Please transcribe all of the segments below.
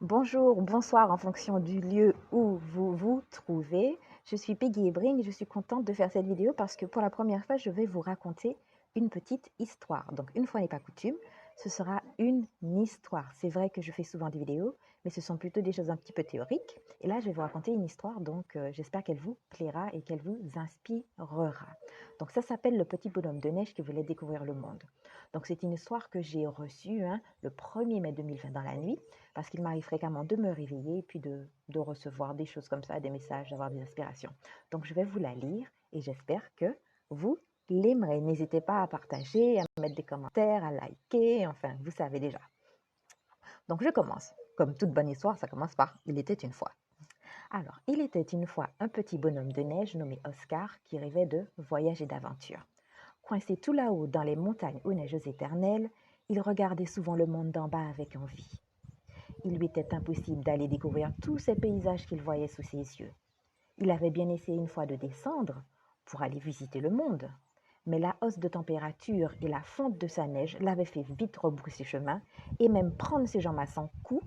Bonjour ou bonsoir en fonction du lieu où vous vous trouvez. Je suis Peggy Ebring et je suis contente de faire cette vidéo parce que pour la première fois, je vais vous raconter une petite histoire. Donc, une fois n'est pas coutume, ce sera une histoire. C'est vrai que je fais souvent des vidéos, mais ce sont plutôt des choses un petit peu théoriques. Et là, je vais vous raconter une histoire, donc j'espère qu'elle vous plaira et qu'elle vous inspirera. Donc, ça s'appelle Le petit bonhomme de neige qui voulait découvrir le monde. Donc, c'est une histoire que j'ai reçue le 1er mai 2020 dans la nuit parce qu'il m'arrive fréquemment de me réveiller et puis de recevoir des choses comme ça, des messages, d'avoir des inspirations. Donc, je vais vous la lire et j'espère que vous l'aimerez. N'hésitez pas à partager, à mettre des commentaires, à liker, enfin, vous savez déjà. Donc, je commence. Comme toute bonne histoire, ça commence par « Il était une fois ». Alors, il était une fois un petit bonhomme de neige nommé Oscar qui rêvait de voyage et d'aventure. Coincé tout là-haut dans les montagnes aux neiges éternelles, il regardait souvent le monde d'en bas avec envie. Il lui était impossible d'aller découvrir tous ces paysages qu'il voyait sous ses yeux. Il avait bien essayé une fois de descendre pour aller visiter le monde, mais la hausse de température et la fonte de sa neige l'avaient fait vite rebrousser chemin et même prendre ses jambes à son cou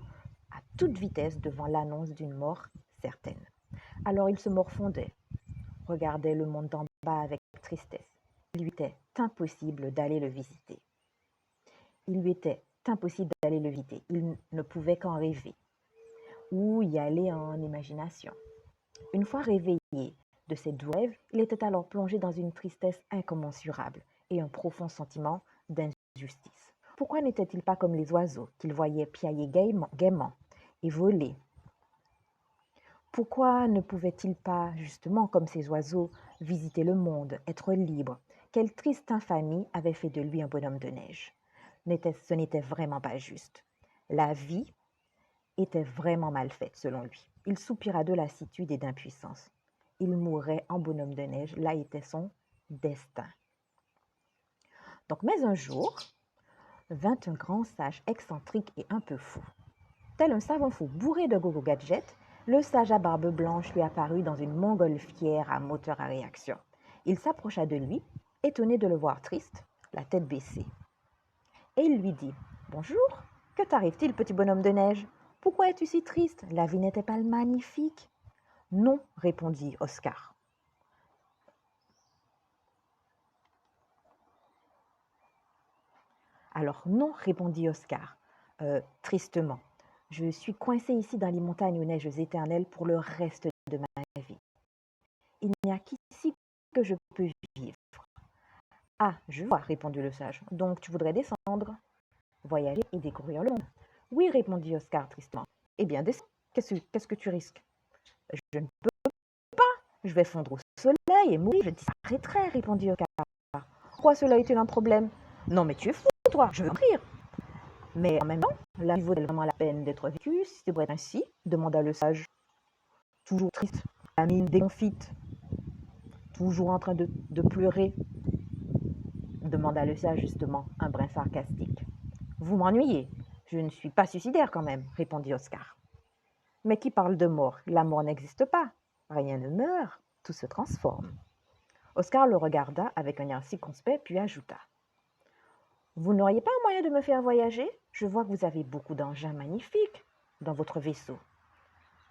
à toute vitesse devant l'annonce d'une mort certaine. Alors il se morfondait, regardait le monde d'en bas avec tristesse. Il lui était impossible d'aller le visiter. Il lui était impossible d'aller le visiter. Il ne pouvait qu'en rêver ou y aller en imagination. Une fois réveillé de ses doux rêves, il était alors plongé dans une tristesse incommensurable et un profond sentiment d'injustice. Pourquoi n'était-il pas comme les oiseaux qu'il voyait piailler gaiement et voler? Pourquoi ne pouvait-il pas, justement comme ces oiseaux, visiter le monde, être libre? Quelle triste infamie avait fait de lui un bonhomme de neige? Ce n'était vraiment pas juste. La vie était vraiment mal faite selon lui. Il soupira de lassitude et d'impuissance. Il mourrait en bonhomme de neige, là était son destin. Donc, mais un jour, vint un grand sage excentrique et un peu fou. Tel un savant fou bourré de gogo gadgets, le sage à barbe blanche lui apparut dans une montgolfière à moteur à réaction. Il s'approcha de lui, étonné de le voir triste, la tête baissée. Et il lui dit « Bonjour, que t'arrive-t-il, petit bonhomme de neige? Pourquoi es-tu si triste? La vie n'était pas magnifique ?» Non, répondit Oscar. Alors non, répondit Oscar, tristement. Je suis coincé ici dans les montagnes aux neiges éternelles pour le reste de ma vie. Il n'y a qu'ici que je peux vivre. Ah, je vois, répondit le sage. Donc tu voudrais descendre, voyager et découvrir le monde. Oui, répondit Oscar tristement. Eh bien, descends. Qu'est-ce que tu risques? Je ne peux pas. Je vais fondre au soleil et mourir. Je disparaîtrai, répondit Oscar. Pourquoi cela est-il un problème? Non, mais tu es fou, toi. Je veux mourir. Mais en même temps, la vie vaut vraiment la peine d'être vécue si c'est vrai ainsi, demanda le sage. Toujours triste, la mine déconfite, toujours en train de pleurer, demanda le sage justement, un brin sarcastique. Vous m'ennuyez. Je ne suis pas suicidaire quand même, répondit Oscar. Mais qui parle de mort? La mort n'existe pas. Rien ne meurt, tout se transforme. Oscar le regarda avec un air circonspect, puis ajouta. Vous n'auriez pas un moyen de me faire voyager? Je vois que vous avez beaucoup d'engins magnifiques dans votre vaisseau.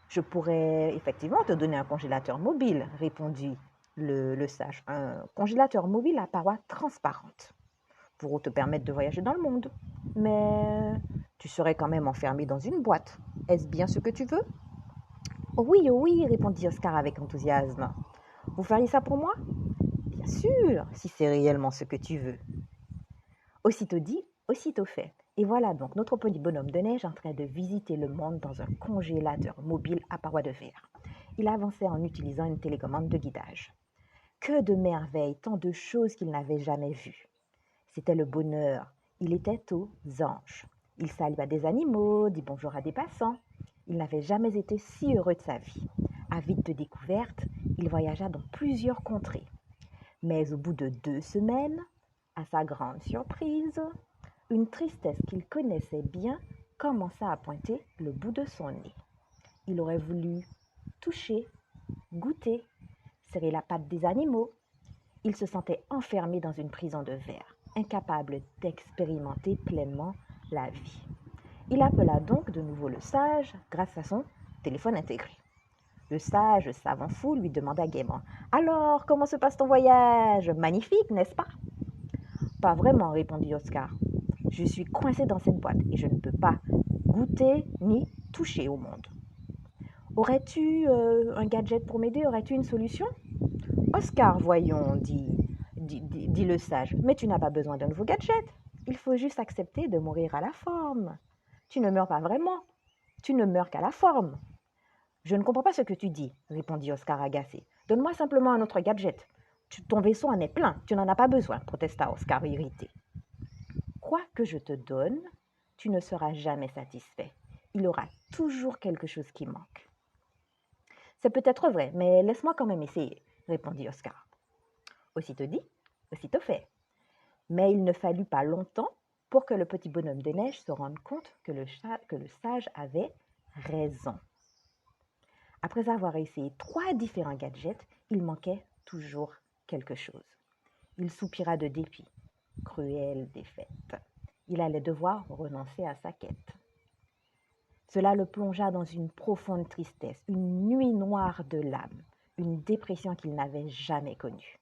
Je pourrais effectivement te donner un congélateur mobile, répondit le sage. Un congélateur mobile à parois transparentes pour te permettre de voyager dans le monde. Mais tu serais quand même enfermé dans une boîte. Est-ce bien ce que tu veux? Oh oui, répondit Oscar avec enthousiasme. Vous feriez ça pour moi? Bien sûr, si c'est réellement ce que tu veux. Aussitôt dit, aussitôt fait. Et voilà donc notre petit bonhomme de neige en train de visiter le monde dans un congélateur mobile à parois de verre. Il avançait en utilisant une télécommande de guidage. Que de merveilles, tant de choses qu'il n'avait jamais vues. C'était le bonheur. Il était aux anges. Il salua des animaux, dit bonjour à des passants. Il n'avait jamais été si heureux de sa vie. Avide de découvertes, il voyagea dans plusieurs contrées. Mais au bout de 2 semaines, à sa grande surprise, une tristesse qu'il connaissait bien commença à pointer le bout de son nez. Il aurait voulu toucher, goûter, serrer la patte des animaux. Il se sentait enfermé dans une prison de verre, incapable d'expérimenter pleinement la vie. Il appela donc de nouveau le sage grâce à son téléphone intégré. Le sage savant fou lui demanda gaiement: Alors, comment se passe ton voyage? Magnifique, n'est-ce pas? Pas vraiment, répondit Oscar. Je suis coincé dans cette boîte et je ne peux pas goûter ni toucher au monde. Aurais-tu un gadget pour m'aider? Aurais-tu une solution? Oscar, voyons, dit le sage, mais tu n'as pas besoin d'un nouveau gadget. Il faut juste accepter de mourir à la forme. Tu ne meurs pas vraiment, tu ne meurs qu'à la forme. Je ne comprends pas ce que tu dis, répondit Oscar agacé. Donne-moi simplement un autre gadget. Ton vaisseau en est plein, tu n'en as pas besoin, protesta Oscar irrité. Quoi que je te donne, tu ne seras jamais satisfait. Il y aura toujours quelque chose qui manque. C'est peut-être vrai, mais laisse-moi quand même essayer, répondit Oscar. Aussitôt dit, aussitôt fait. Mais il ne fallut pas longtemps pour que le petit bonhomme de neige se rende compte que le sage avait raison. Après avoir essayé 3 différents gadgets, il manquait toujours quelque chose. Il soupira de dépit. Cruelle défaite. Il allait devoir renoncer à sa quête. Cela le plongea dans une profonde tristesse, une nuit noire de l'âme, une dépression qu'il n'avait jamais connue.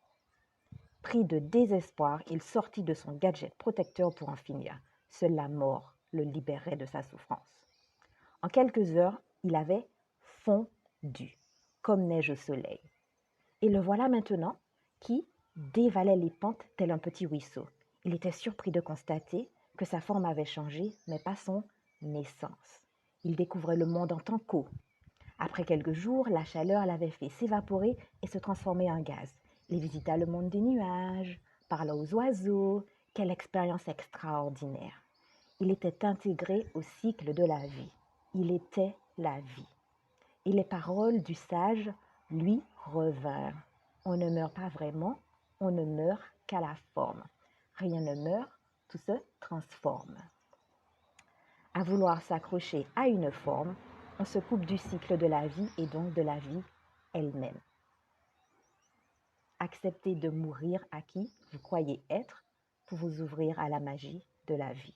Pris de désespoir, il sortit de son gadget protecteur pour en finir. Seule la mort le libérait de sa souffrance. En quelques heures, il avait fondu, comme neige au soleil. Et le voilà maintenant qui dévalait les pentes tel un petit ruisseau. Il était surpris de constater que sa forme avait changé, mais pas son essence. Il découvrait le monde en tant qu'eau. Après quelques jours, la chaleur l'avait fait s'évaporer et se transformer en gaz. Il visita le monde des nuages, parla aux oiseaux. Quelle expérience extraordinaire! Il était intégré au cycle de la vie. Il était la vie. Et les paroles du sage lui revinrent. On ne meurt pas vraiment, on ne meurt qu'à la forme. Rien ne meurt, tout se transforme. À vouloir s'accrocher à une forme, on se coupe du cycle de la vie et donc de la vie elle-même. Acceptez de mourir à qui vous croyez être pour vous ouvrir à la magie de la vie.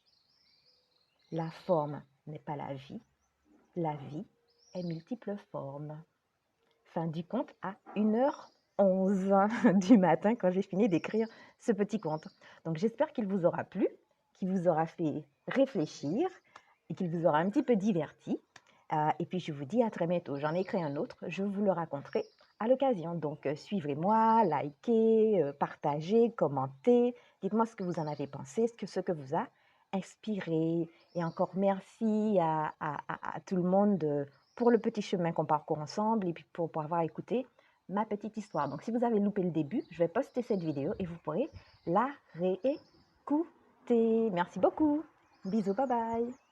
La forme n'est pas la vie est multiples formes. Fin du conte à 1h11 du matin quand j'ai fini d'écrire ce petit conte. Donc j'espère qu'il vous aura plu, qu'il vous aura fait réfléchir et qu'il vous aura un petit peu diverti. Et puis je vous dis à très bientôt. J'en ai écrit un autre, je vous le raconterai à l'occasion. Donc suivez-moi, likez, partagez, commentez. Dites-moi ce que vous en avez pensé, ce que vous a inspiré. Et encore merci à tout le monde pour le petit chemin qu'on parcourt ensemble et puis pour avoir écouté ma petite histoire. Donc si vous avez loupé le début, je vais poster cette vidéo et vous pourrez la réécouter. Merci beaucoup. Bisous, bye bye.